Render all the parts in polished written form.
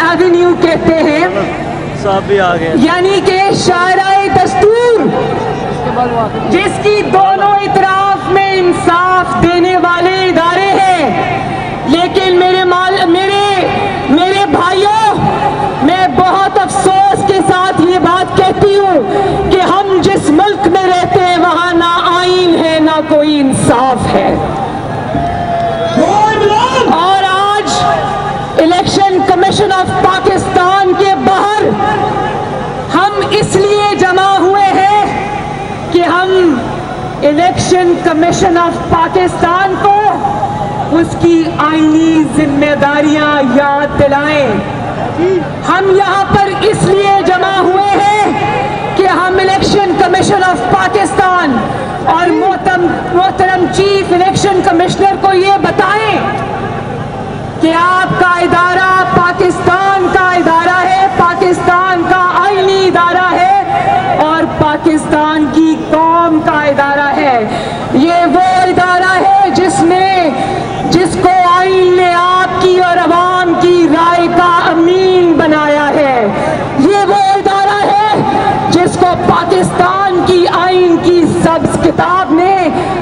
Avenue कहते हैं, साहब भी आ गए, यानी कि शायराए दस्तूर, जिसकी दोनों इतराफ में इंसाफ देने वाले इदारे हैं। लेकिन मेरे भाइयों, मैं बहुत अफसोस के साथ ये बात कहती हूँ कि हम जिस मुल्क में रहते हैं वहाँ ना आईन है ना कोई इंसाफ है। और आज इलेक्शन कमीशन ऑफ पाकिस्तान के बाहर हम इसलिए जमा हुए हैं कि हम इलेक्शन कमीशन ऑफ पाकिस्तान को उसकी आईनी जिम्मेदारियां याद दिलाएं। हम यहाँ पर इसलिए जमा हुए हैं कि हम इलेक्शन कमीशन ऑफ पाकिस्तान और मोहतरम चीफ इलेक्शन कमिश्नर को ये बताएं कि आपका इदारा पाकिस्तान का इदारा है, पाकिस्तान का आईनी इदारा है और पाकिस्तान की कौम का इदारा है। ये वो इदारा है जिसको आईन ने आपकी और अवाम की राय का अमीन बनाया है। ये वो इदारा है जिसको पाकिस्तान की आईन की सब्ज किताब ने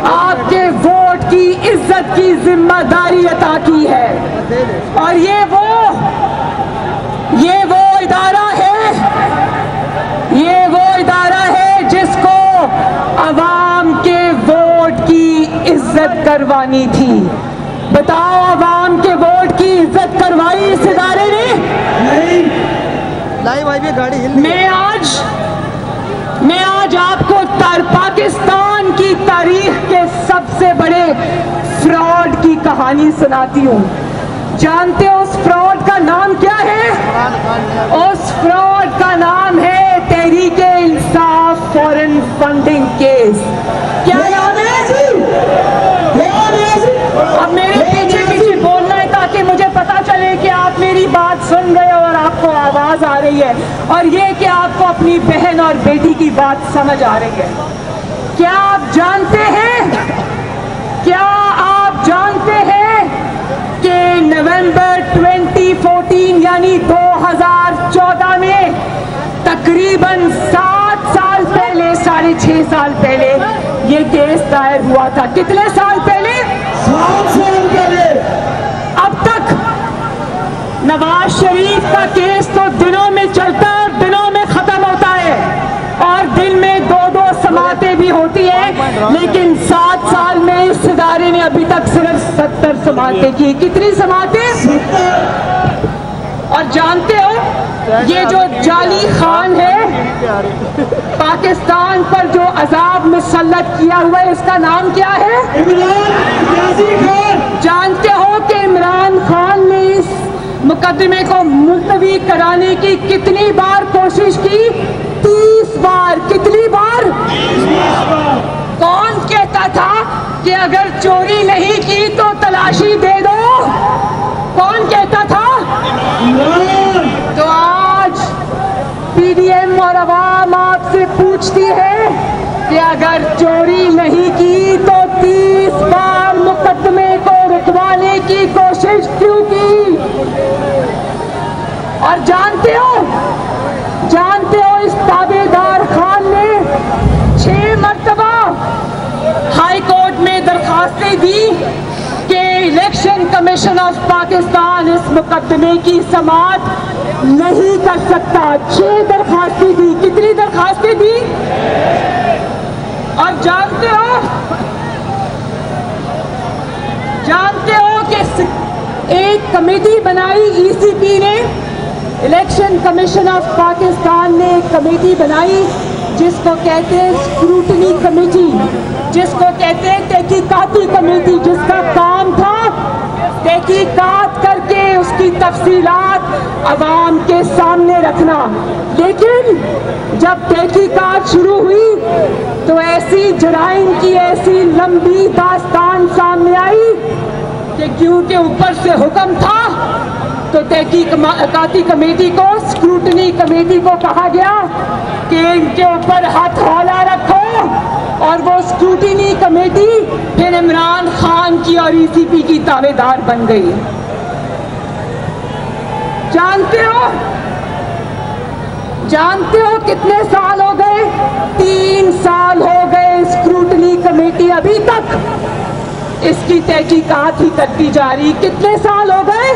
आपके वोट की इज्जत की जिम्मेदारी अता की है। और ये वो इदारा है जिसको अवाम के वोट की इज्जत करवानी थी। बताओ, अवाम के वोट की इज्जत करवाई इस इदारे ने? नहीं। गाड़ी हिल मैं आज आपको पाकिस्तान की तारीख के सबसे बड़े फ्रॉड की कहानी सुनाती हूँ। जानते हो उस फ्रॉड का नाम क्या है? उस फ्रॉड का नाम है Tehreek-e Insaf foreign funding case. क्या नाम है? अब मेरे पीछे बोलना है ताकि मुझे पता चले कि आप मेरी बात सुन रहे हो और आपको आवाज आ रही है, और ये कि आपको अपनी बहन और बेटी की बात समझ आ रही है। क्या आप जानते हैं कि नवंबर 2014 यानी 2014 में तकरीबन 7 साल पहले, 6.5 साल पहले ये केस दायर हुआ था। कितने साल पहले? 7 साल पहले। अब तक नवाज शरीफ का केस तो दिनों में चलता है और दिनों में खत्म होता है, और दिन में 2-2 समातें भी होती है, लेकिन 7 साल में इस इदारे ने अभी तक सिर्फ 70 समातें की। कितनी समातें? 70। और जानते हो ये जो जाली खान है, पाकिस्तान पर जो अजाब मुसल्लत किया हुआ है, इसका नाम क्या है? इमरान खान। जानते हो कि इमरान खान ने इस मुकदमे को मुलतवी कराने की कितनी बार कोशिश की? 30 बार। कितनी बार? 30 बार। कौन कहता था कि अगर चोरी नहीं की तो तलाशी दे दो? कौन कहता था? तो आज पीडीएम और अवाम आपसे पूछती है कि अगर चोरी नहीं की तो 30 बार मुकदमे को रुकवाने की कोशिश क्यों की? और जानते हो इस ताबेदार खान ने 6 मरतबा हाई कोर्ट में दरखास्तें दी कि इलेक्शन कमीशन ऑफ पाकिस्तान इस मुकदमे की समाअत नहीं कर सकता। 6 दरखास्तें दी। कितनी दरखास्तें दी? और जानते हो कि एक कमेटी बनाई ईसीपी ने, इलेक्शन कमीशन ऑफ पाकिस्तान ने एक कमेटी बनाई जिसको कहते हैं स्क्रूटनी कमेटी, जिसको कहते हैं तहकीकाती कमेटी, जिसका काम था तहकीकात करके उसकी तफसीलात अवाम के सामने रखना। लेकिन जब तहकीकात शुरू हुई तो ऐसी जराइम की ऐसी लंबी दास्तान सामने आई कि क्योंकि ऊपर से हुक्म था तो तहकीकाती कमेटी को, स्क्रूटनी कमेटी को कहा गया कि इनके ऊपर हाथ हौला रखो, और वो स्क्रूटनी कमेटी फिर इमरान खान की और ईसीपी की ताबेदार बन गई। जानते हो कितने साल हो गए? 3 साल हो गए स्क्रूटनी कमेटी अभी तक इसकी तहकीकात ही करती जा रही। कितने साल हो गए?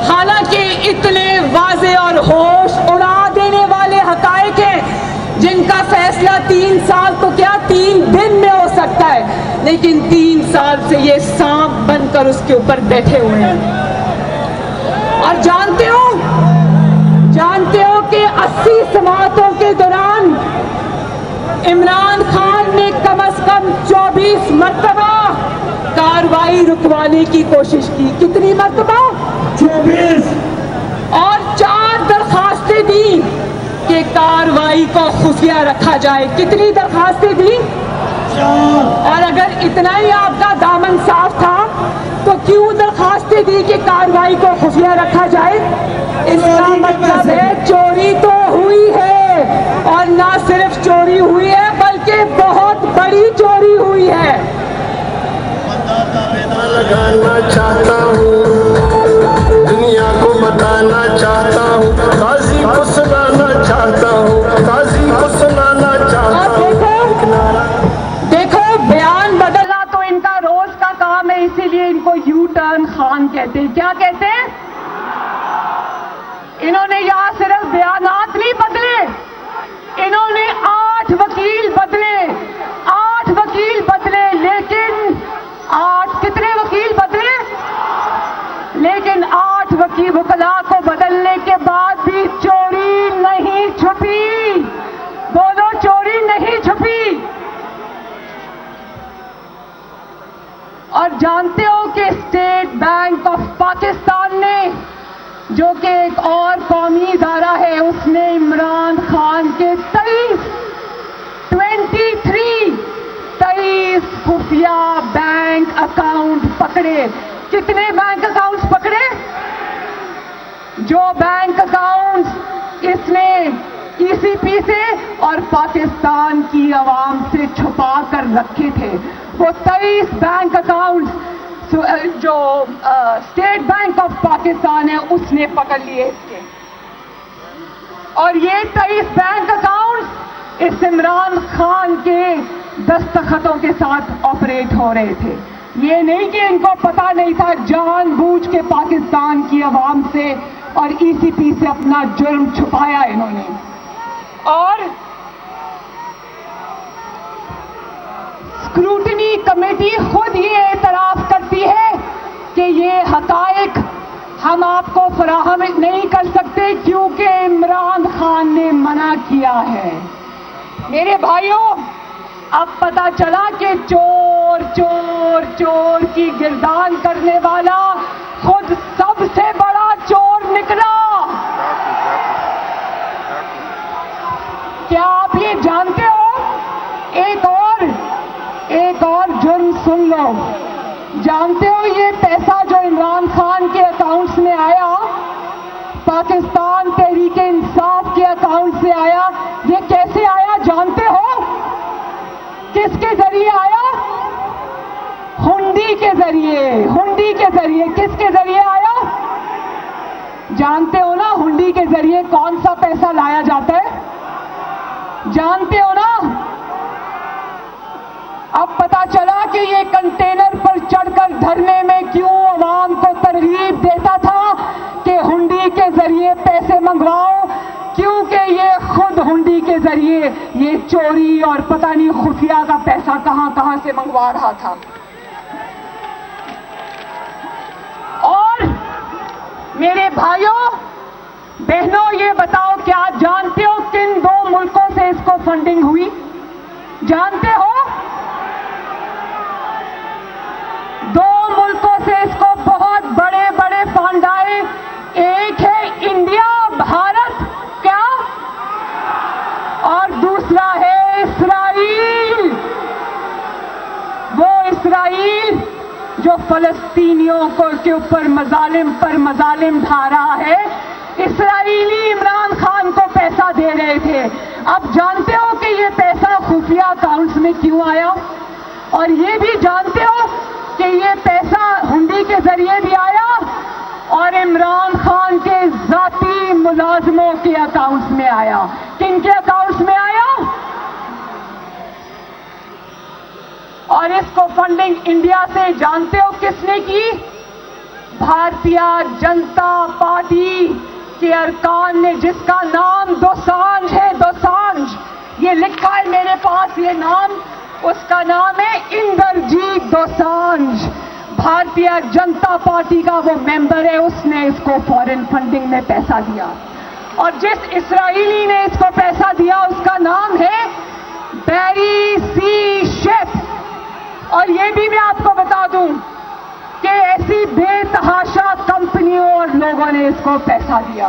हालांकि इतने वाजे और होश उड़ा देने वाले हकायक हैं जिनका फैसला 3 साल तो क्या 3 दिन में हो सकता है, लेकिन 3 साल से ये सांप बनकर उसके ऊपर बैठे हुए हैं। और जानते हो कि 80 समातों के दौरान इमरान खान ने कम से कम 24 मरतबा कार्रवाई रुकवाने की कोशिश की। कितनी मरतबा? 24। और 4 दरखास्तें दी कि कार्रवाई को खुफिया रखा जाए। कितनी दरखास्तें दी? 4। और अगर इतना ही आपका दामन साफ था तो क्यों दरखास्तें दी कि कार्रवाई को खुफिया रखा जाए? इसका मतलब है चोरी तो हुई है, और ना सिर्फ चोरी हुई है बल्कि बहुत बड़ी चोरी हुई है। लगाना चाहता हूँ, दुनिया को बताना चाहता हूँ, काजी को सुनाना चाहता हूँ, काजी को सुनाना चाहता हूँ। देखो बयान बदलना तो इनका रोज का काम है, इसीलिए इनको यू टर्न खान कहते हैं। क्या कहते हैं? इन्होंने यहाँ सिर्फ बयानात नहीं बदले, इन्होंने 8 वकील बदले, 8 वकील बदले, लेकिन 8 कितने वकील बदले? लेकिन 8 वकील वकला को बदलने के बाद भी चोरी नहीं छुपी। बोलो, चोरी नहीं छुपी। और जानते हो कि स्टेट बैंक ऑफ पाकिस्तान ने, जो कि एक और कौमी इदारा है, उसने इमरान खान के 23 खुफिया बैंक अकाउंट पकड़े। कितने बैंक अकाउंट्स पकड़े? जो बैंक अकाउंट्स इसने ईसीपी से और पाकिस्तान की आवाम से छुपा कर रखे थे, वो 23 बैंक अकाउंट्स जो स्टेट बैंक ऑफ पाकिस्तान है उसने पकड़ लिए इसके। और ये 23 बैंक अकाउंट्स इस इमरान खान के दस्तखतों के साथ ऑपरेट हो रहे थे। ये नहीं कि इनको पता नहीं था, जानबूझ के पाकिस्तान की आवाम से और ईसीपी से अपना जुर्म छुपाया इन्होंने। और स्क्रूटनी कमेटी खुद ये एतराफ करती है कि ये हकायक हम आपको फराहम नहीं कर सकते क्योंकि इमरान खान ने मना किया है। मेरे भाइयों, अब पता चला कि चोर चोर चोर की गिरदान करने वाला खुद सबसे बड़ा चोर निकला। क्या आप ये जानते हो? एक और जुर्म सुन लो। जानते हो ये पैसा जो इमरान खान के अकाउंट्स में आया, पाकिस्तान तहरीके इंसाफ के अकाउंट से आया, ये कैसे आया जानते हो? किसके जरिए आया? हुंडी के जरिए। हुंडी के जरिए। किसके जरिए आया? जानते हो ना हुंडी के जरिए कौन सा पैसा लाया जाता है? जानते हो ना? अब पता चला कि ये कंटेनर पर चढ़कर धरने में क्यों आवाम को तरगीब देता था कि हुंडी के जरिए पैसे मंगवाओ, क्योंकि ये खुद हुंडी के जरिए ये चोरी और पता नहीं खुफिया का पैसा कहां से मंगवा रहा था। और मेरे भाइयों बहनों, ये बताओ क्या जानते हो किन 2 मुल्कों से इसको फंडिंग हुई? जानते हो? 2 मुल्कों से इसको बहुत बड़े बड़े फंड आए। एक है इंडिया, भारत, क्या? और दूसरा है इस्राइल। वो इस्राइल जो फलस्तीनियों के ऊपर मजालिम पर मजालिम ढा रहा है, इस्राइली इमरान खान को पैसा दे रहे थे। अब जानते हो कि ये पैसा खुफिया अकाउंट्स में क्यों आया? और ये भी जानते हो कि ये पैसा हुंडी के जरिए भी आया और इमरान खान मुलाजमों के अकाउंट्स में आया। किनके अकाउंट्स में आया? और इसको फंडिंग इंडिया से जानते हो किसने की? भारतीय जनता पार्टी के अरकान ने, जिसका नाम दोसांझ है। दोसांझ, ये लिखा है मेरे पास ये नाम, उसका नाम है इंद्रजीत दोसांझ। भारतीय जनता पार्टी का वो मेंबर है, उसने इसको फॉरेन फंडिंग में पैसा दिया। और जिस इस्राएली ने इसको पैसा दिया उसका नाम है बैरी सी शेफ। और ये भी मैं आपको बता दूं कि ऐसी बेतहाशा कंपनियों और लोगों ने इसको पैसा दिया।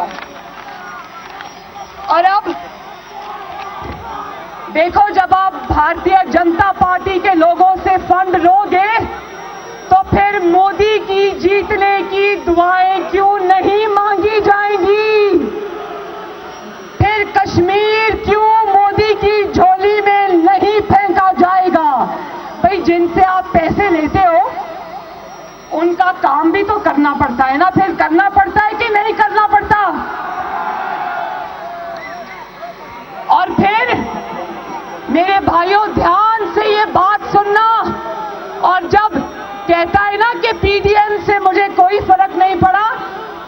और अब देखो, जब आप भारतीय जनता पार्टी के लोगों से फंड लोगे तो फिर मोदी की जीतने की दुआएं क्यों नहीं मांगी जाएंगी? फिर कश्मीर क्यों मोदी की झोली में नहीं फेंका जाएगा? भाई, जिनसे आप पैसे लेते हो उनका काम भी तो करना पड़ता है ना। फिर करना पड़ता है कि नहीं करना पड़ता? और फिर मेरे भाइयों, ध्यान से ये बात सुनना। और जब कहता है ना कि पीडीएम से मुझे कोई फर्क नहीं पड़ा,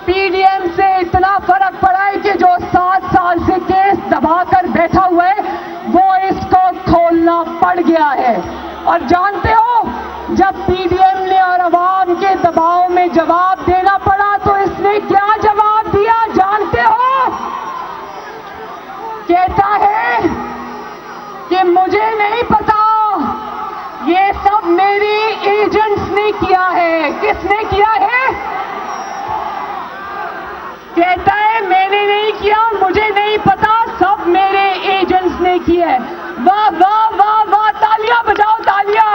पीडीएम से इतना फर्क पड़ा है कि जो 7 साल से केस दबाकर बैठा हुआ है वो इसको खोलना पड़ गया है। और जानते हो, जब पीडीएम ने और अवाम के दबाव में जवाब देना पड़ा तो इसने क्या जवाब दिया जानते हो? कहता है कि मुझे नहीं पता, ये सब मेरे एजेंट्स ने किया है। किसने किया है? कहता है मैंने नहीं किया, मुझे नहीं पता, सब मेरे एजेंट्स ने किया है। वाह वाह वाह वाह, तालियां बजाओ, तालियां।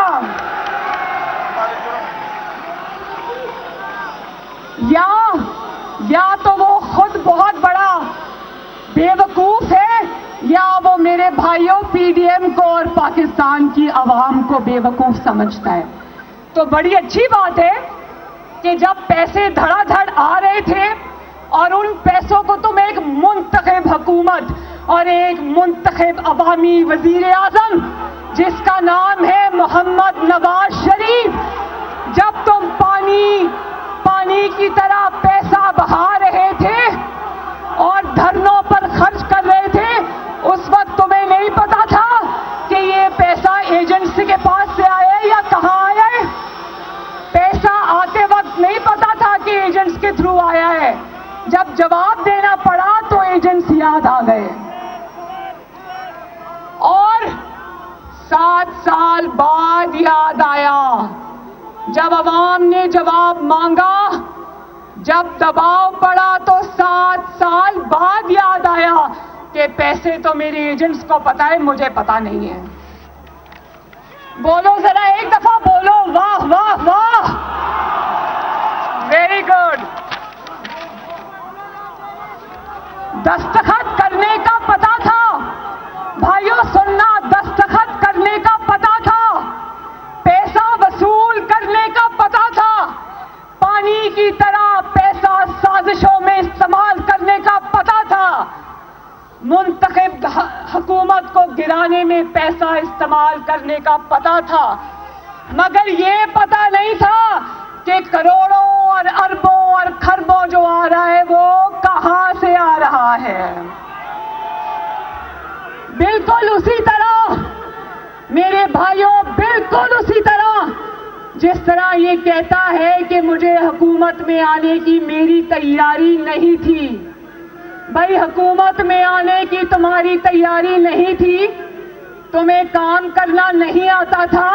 या तो वो खुद बहुत बड़ा बेवकूफ है, या वो मेरे भाइयों पीडीएम को और पाकिस्तान की आवाम को बेवकूफ समझता है। तो बड़ी अच्छी बात है कि जब पैसे धड़ाधड़ आ रहे थे और उन पैसों को तुम एक मुंतखब हुकूमत और एक मुंतखब अवामी वजीर आजम जिसका नाम है मोहम्मद नवाज शरीफ, जब तुम पानी की तरह पैसा बहा रहे थे और धरनों पर खर्च कर रहे थे, उस वक्त तुम्हें नहीं पता था कि ये पैसा एजेंसी के पास से आया है या कहां आया है? पैसा आते वक्त नहीं पता था कि एजेंट्स के थ्रू आया है। जब जवाब देना पड़ा तो एजेंट्स याद आ गए। और 7 साल बाद याद आया, जब अवाम ने जवाब मांगा, जब दबाव पड़ा तो 7 साल बाद याद आया कि पैसे तो मेरे एजेंट्स को पता है, मुझे पता नहीं है। बोलो जरा, एक दफा बोलो, वाह वाह वाह, वेरी गुड। दस्तखत करने का पता था भाइयों, सुनना, दस्तखत करने का पता था, पैसा वसूल करने का पता था, पानी की तरह पैसा साजिशों में इस्तेमाल करने का पता था, मुंतखब हुकूमत को गिराने में पैसा इस्तेमाल करने का पता था, मगर ये पता नहीं था कि करोड़ों और अरबों और खरबों जो आ रहा है वो कहां से आ रहा है। बिल्कुल उसी तरह मेरे भाइयों, बिल्कुल उसी तरह जिस तरह ये कहता है कि मुझे हुकूमत में आने की मेरी तैयारी नहीं थी। भाई, हुकूमत में आने की तुम्हारी तैयारी नहीं थी, तुम्हें काम करना नहीं आता था,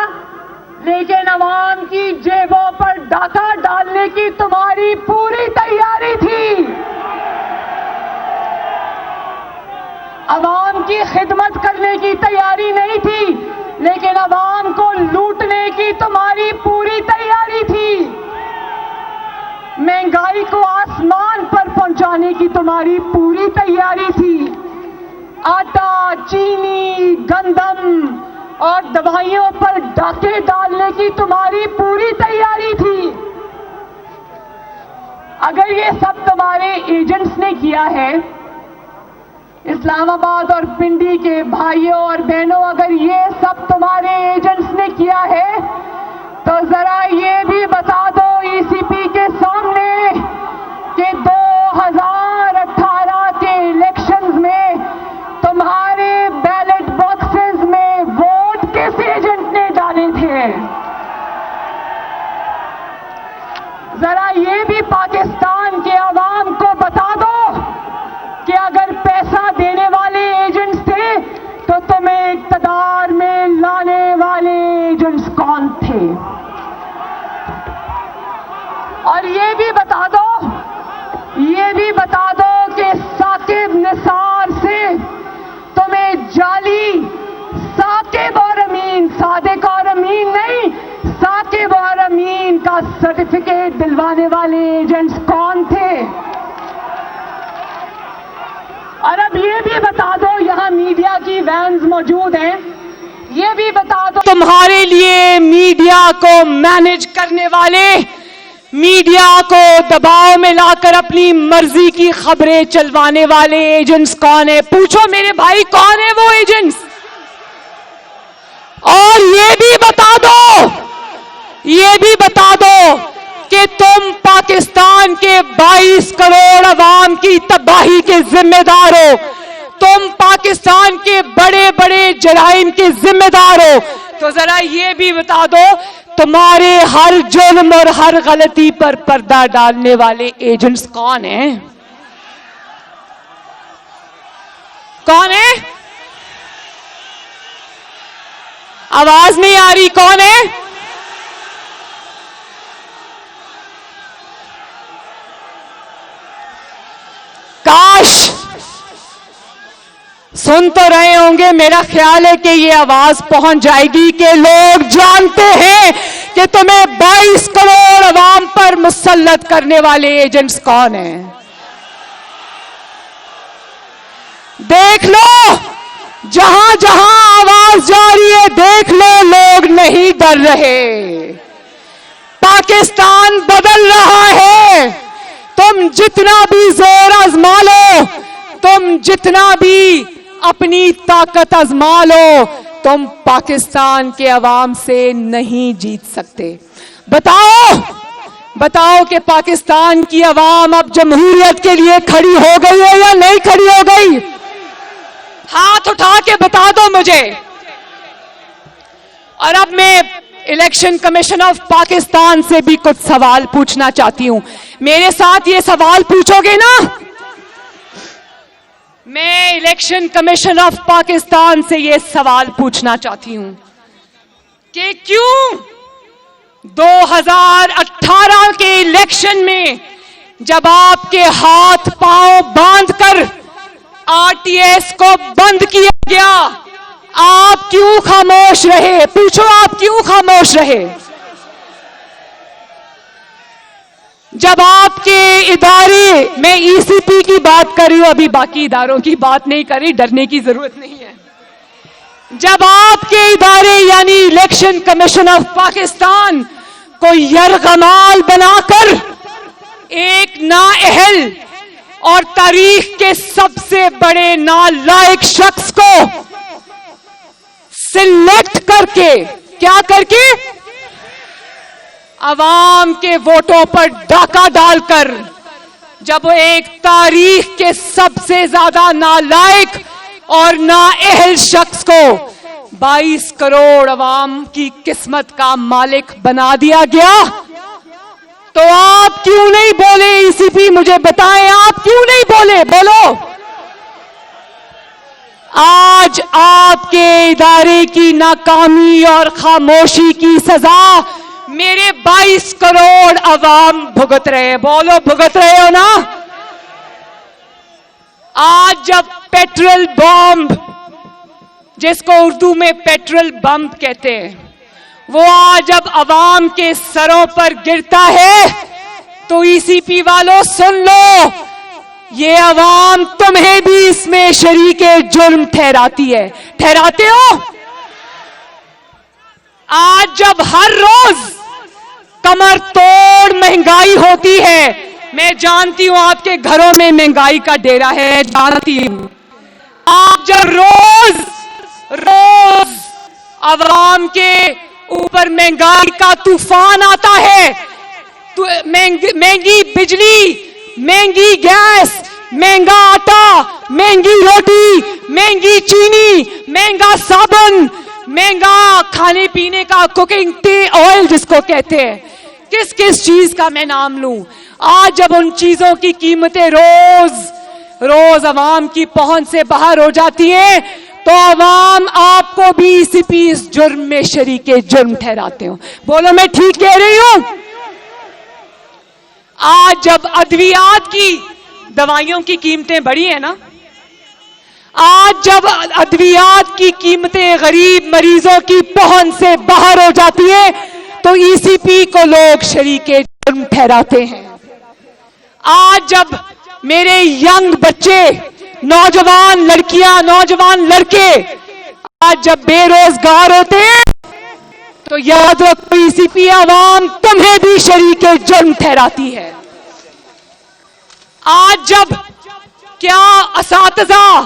लेकिन अवाम की जेबों पर डाका डालने की तुम्हारी पूरी तैयारी थी। अवाम की खिदमत करने की तैयारी नहीं थी, लेकिन अवाम को लूटने की तुम्हारी पूरी तैयारी थी। महंगाई को आसमान पर पहुंचाने की तुम्हारी पूरी तैयारी थी। आटा, चीनी, गंदम और दवाइयों पर डाके डालने की तुम्हारी पूरी तैयारी थी। अगर ये सब तुम्हारे एजेंट्स ने किया है, इस्लामाबाद और पिंडी के भाइयों और बहनों, अगर ये सब तुम्हारे एजेंट्स ने किया है, तो जरा ये भी बता दो ईसीपी के सामने कि 2018 के इलेक्शंस में तुम्हारे बैलेट बॉक्सेस में वोट किस एजेंट ने डाले थे? जरा ये भी पाकिस्तान के अवाम को बता दो कि अगर पैसा देने वाले एजेंट्स थे तो तुम्हें इक़्तिदार में लाने वाले एजेंट्स कौन थे? और ये भी बता दो कि साकिब निसार से तुम्हें जाली साकिब और अमीन, सादिक और अमीन नहीं, साकिब और अमीन का सर्टिफिकेट दिलवाने वाले एजेंट्स कौन थे? और अब ये भी बता दो, यहां मीडिया की वैन्स मौजूद हैं, ये भी बता दो तुम्हारे लिए मीडिया को मैनेज करने वाले, मीडिया को दबाव में लाकर अपनी मर्जी की खबरें चलवाने वाले एजेंट्स कौन है? पूछो मेरे भाई, कौन है वो एजेंट्स? और ये भी बता दो कि तुम पाकिस्तान के 22 करोड़ अवाम की तबाही के जिम्मेदार हो, तुम पाकिस्तान के बड़े बड़े जराइम के जिम्मेदार हो। तो जरा ये भी बता दो, तुम्हारे हर जुर्म और हर गलती पर पर्दा डालने वाले एजेंट्स कौन हैं? कौन है? आवाज नहीं आ रही, कौन है? काश सुन तो रहे होंगे, मेरा ख्याल है कि ये आवाज पहुंच जाएगी कि लोग जानते हैं कि तुम्हें 22 करोड़ अवाम पर मुसल्लत करने वाले एजेंट्स कौन हैं। देख लो, जहां जहां आवाज जा रही है, देख लो, लोग नहीं डर रहे। पाकिस्तान बदल रहा है। तुम जितना भी जोर आजमा लो, तुम जितना भी अपनी ताकत आजमा लो, तुम पाकिस्तान के अवाम से नहीं जीत सकते। बताओ कि पाकिस्तान की अवाम अब जमहूरियत के लिए खड़ी हो गई है या नहीं खड़ी हो गई? हाथ उठा के बता दो मुझे। और अब मैं इलेक्शन कमीशन ऑफ पाकिस्तान से भी कुछ सवाल पूछना चाहती हूं। मेरे साथ ये सवाल पूछोगे ना? मैं इलेक्शन कमीशन ऑफ पाकिस्तान से ये सवाल पूछना चाहती हूं कि क्यों 2018 के इलेक्शन में जब आपके हाथ पांव बांधकर आरटीएस को बंद किया गया, आप क्यों खामोश रहे? पूछो, आप क्यों खामोश रहे? जब आपके इदारे, मैं ईसीपी की बात कर रही हूं, अभी बाकी इदारों की बात नहीं कर रही, डरने की जरूरत नहीं है। जब आपके इदारे यानी इलेक्शन कमीशन ऑफ पाकिस्तान को यरगमाल बनाकर एक नाअहल और तारीख के सबसे बड़े नालायक शख्स को सिलेक्ट करके, क्या करके, अवाम के वोटों पर डाका डालकर, जब वो एक तारीख के सबसे ज्यादा नालायक और नाअहल शख्स को 22 करोड़ अवाम की किस्मत का मालिक बना दिया गया, तो आप क्यों नहीं बोले? ईसीपी मुझे बताएं, आप क्यों नहीं बोले? बोलो। आज आपके इदारे की नाकामी और खामोशी की सजा मेरे 22 करोड़ अवाम भुगत रहे। बोलो, भुगत रहे हो ना? आज जब पेट्रोल बॉम्ब, जिसको उर्दू में पेट्रोल बम्ब कहते हैं, वो आज जब अवाम के सरों पर गिरता है, तो ईसीपी वालों सुन लो, ये अवाम तुम्हें भी इसमें शरीके जुर्म ठहराती है। ठहराते हो? आज जब हर रोज कमर तोड़ महंगाई होती है, मैं जानती हूं आपके घरों में महंगाई का डेरा है, जानती हूं। आप जब रोज आवाम के ऊपर महंगाई का तूफान आता है, तो महंगी बिजली, महंगी गैस, महंगा आटा, महंगी रोटी, महंगी चीनी, महंगा साबुन, महंगा खाने पीने का कुकिंग ऑयल जिसको कहते हैं, किस किस चीज का मैं नाम लूं। आज जब उन चीजों की कीमतें रोज आवाम की पहुंच से बाहर हो जाती हैं, तो आवाम आपको भी इस जुर्म में शरीके जुर्म ठहराते हो। बोलो मैं ठीक कह रही हूं? आज जब अद्वियात की दवाइयों की कीमतें बढ़ी है ना, आज जब अद्वियात की कीमतें गरीब मरीजों की पहुंच से बाहर हो जाती है, तो ईसीपी को लोग शरीके जुर्म ठहराते हैं। आज जब मेरे यंग बच्चे, नौजवान लड़कियां, नौजवान लड़के आज जब बेरोजगार होते हैं, तो याद रखो ईसीपी आवाम तुम्हें भी शरीके जुर्म ठहराती है। आज जब क्या असातिज़ा,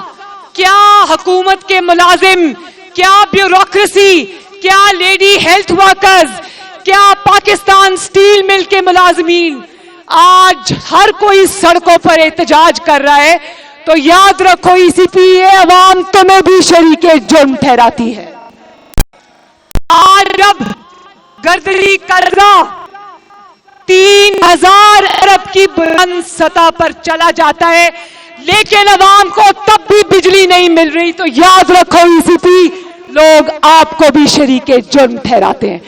क्या हुकूमत के मुलाजिम, क्या ब्यूरोक्रेसी, क्या लेडी हेल्थ वर्कर्स, क्या पाकिस्तान स्टील मिल के मुलाजिमीन, आज हर कोई सड़कों पर एहतजाज कर रहा है, तो याद रखो ईसीपी अवाम तुम्हें भी शरीके जुर्म ठहराती है। आज जब गर्दरी कर्जा 3000 अरब की बुलंद सतह पर चला जाता है, लेकिन अवाम को तब भी बिजली नहीं मिल रही, तो याद रखो ईसीपी लोग आपको भी शरीके जुर्म ठहराते हैं।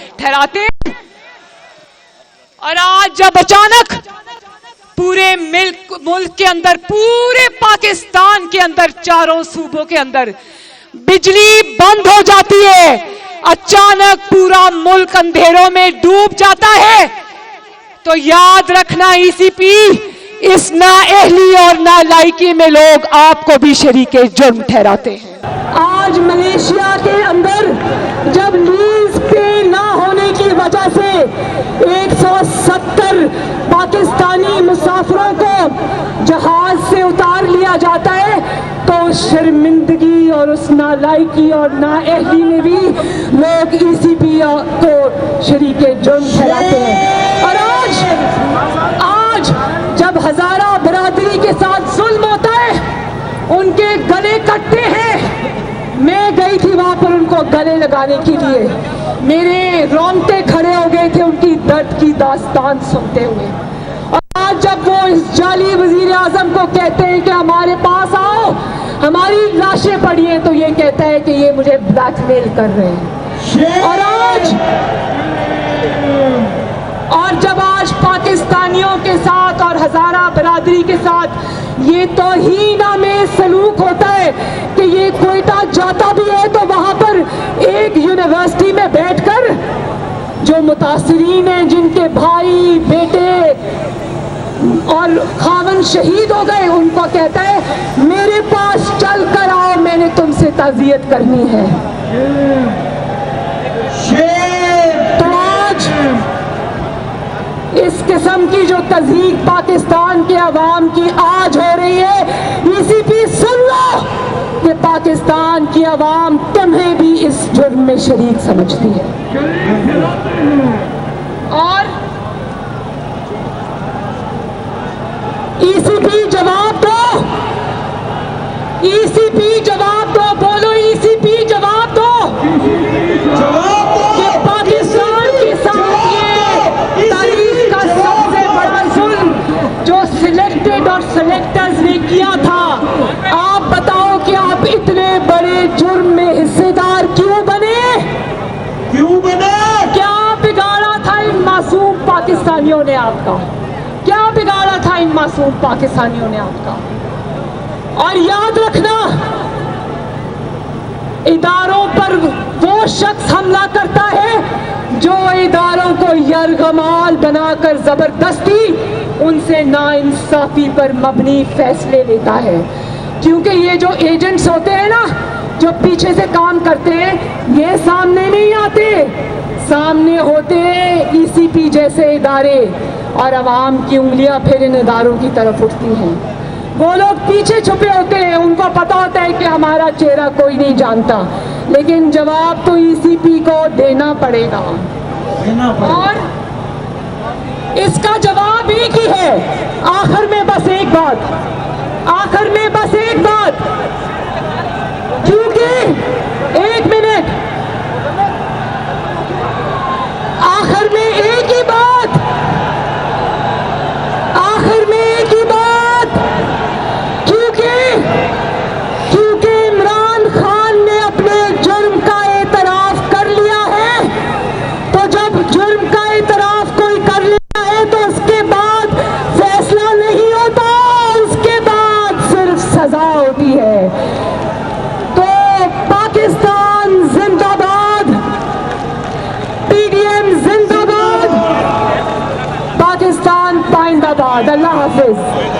और आज जब अचानक पूरे मुल्क के अंदर, पूरे पाकिस्तान के अंदर, चारों सूबों के अंदर बिजली बंद हो जाती है, अचानक पूरा मुल्क अंधेरों में डूब जाता है, तो याद रखना ईसीपी इस नाअहली और नालायकी में लोग आपको भी शरीके जुर्म ठहराते हैं। आज मलेशिया के अंदर जब लीज पे ना होने की वजह से 170 पाकिस्तानी मुसाफिरों को जहाज से उतार लिया जाता है, तो शर्मिंदगी और उस नालायकी और नाअहली में भी लोग ईसीपी को शरीके जुर्म ठहराते हैं। और आज जब हजारा बरादरी के साथ जुल्म होता है, उनके गले कटते हैं। मैं गई थी वहां पर उनको गले लगाने के लिए, मेरे रोंगटे खड़े हो गए थे उनकी दर्द की दास्तान सुनते हुए। और आज जब वो इस जाली वजीर आजम को कहते हैं कि हमारे पास आओ, हमारी लाशें पड़ी हैं, तो ये कहता है कि ये मुझे ब्लैकमेल कर रहे हैं। और जब आज पाकिस्तानियों के साथ और हजारा बरादरी के साथ ये तौहीना में सलूक होता है कि ये क्वेटा जाता भी है, तो वहां पर एक यूनिवर्सिटी में बैठकर जो मुतासिरीन हैं, जिनके भाई बेटे और खावन शहीद हो गए, उनको कहता है मेरे पास चल कर आओ, मैंने तुमसे ताज़ियत करनी है। तो आज इस किस्म की जो तज़हीक पाकिस्तान के अवाम की आज हो रही है, ईसीपी सुन लो कि पाकिस्तान की अवाम तुम्हें भी इस जुर्म में शरीक समझती है। और ईसीपी जवाब दो, ईसीपी जवाब दो, बोलो ईसीपी जवाब दो कि पाकिस्तान के साथ ये तारीख का सबसे बड़ा जुल्म जो सिलेक्टेड और सिलेक्टर्स ने किया था, आप बताओ कि आप इतने बड़े जुर्म में हिस्सेदार क्यों बने? क्या बिगाड़ा था इन मासूम पाकिस्तानियों ने आपका? क्या बिगाड़ा था इन मासूम पाकिस्तानियों ने आपका? और याद रखना, इदारों पर वो शख्स हमला करता है जो इदारों को यरगमाल बनाकर जबरदस्ती उनसे नाइंसाफी पर मबनी फैसले लेता है। क्योंकि ये जो एजेंट्स होते हैं ना, जो पीछे से काम करते हैं, ये सामने नहीं आते, सामने होते हैं ईसीपी जैसे इदारे। और अवाम की उंगलियां फिर इन इदारों की तरफ उठती हैं। वो लोग पीछे छुपे होते हैं, उनको पता होता है कि हमारा चेहरा कोई नहीं जानता, लेकिन जवाब तो ईसीपी को देना पड़ेगा। और इसका जवाब एक ही है। आखिर में बस एक बात, आखिर में बस एक बात, क्योंकि एक मिनट, आखिर में एक ही बात, आखिर में एक ही बात, क्योंकि इमरान खान ने अपने जुर्म का एतराफ कर लिया है। तो जब जुर्म का एतराफ कोई कर लेता है तो उसके बाद फैसला नहीं होता, उसके बाद सिर्फ सजा होती है। तो पाकिस्तान जिंदाबाद, पीडीएम जिंदाबाद, पाकिस्तान पाइंदाबाद। अल्लाह हाफिज।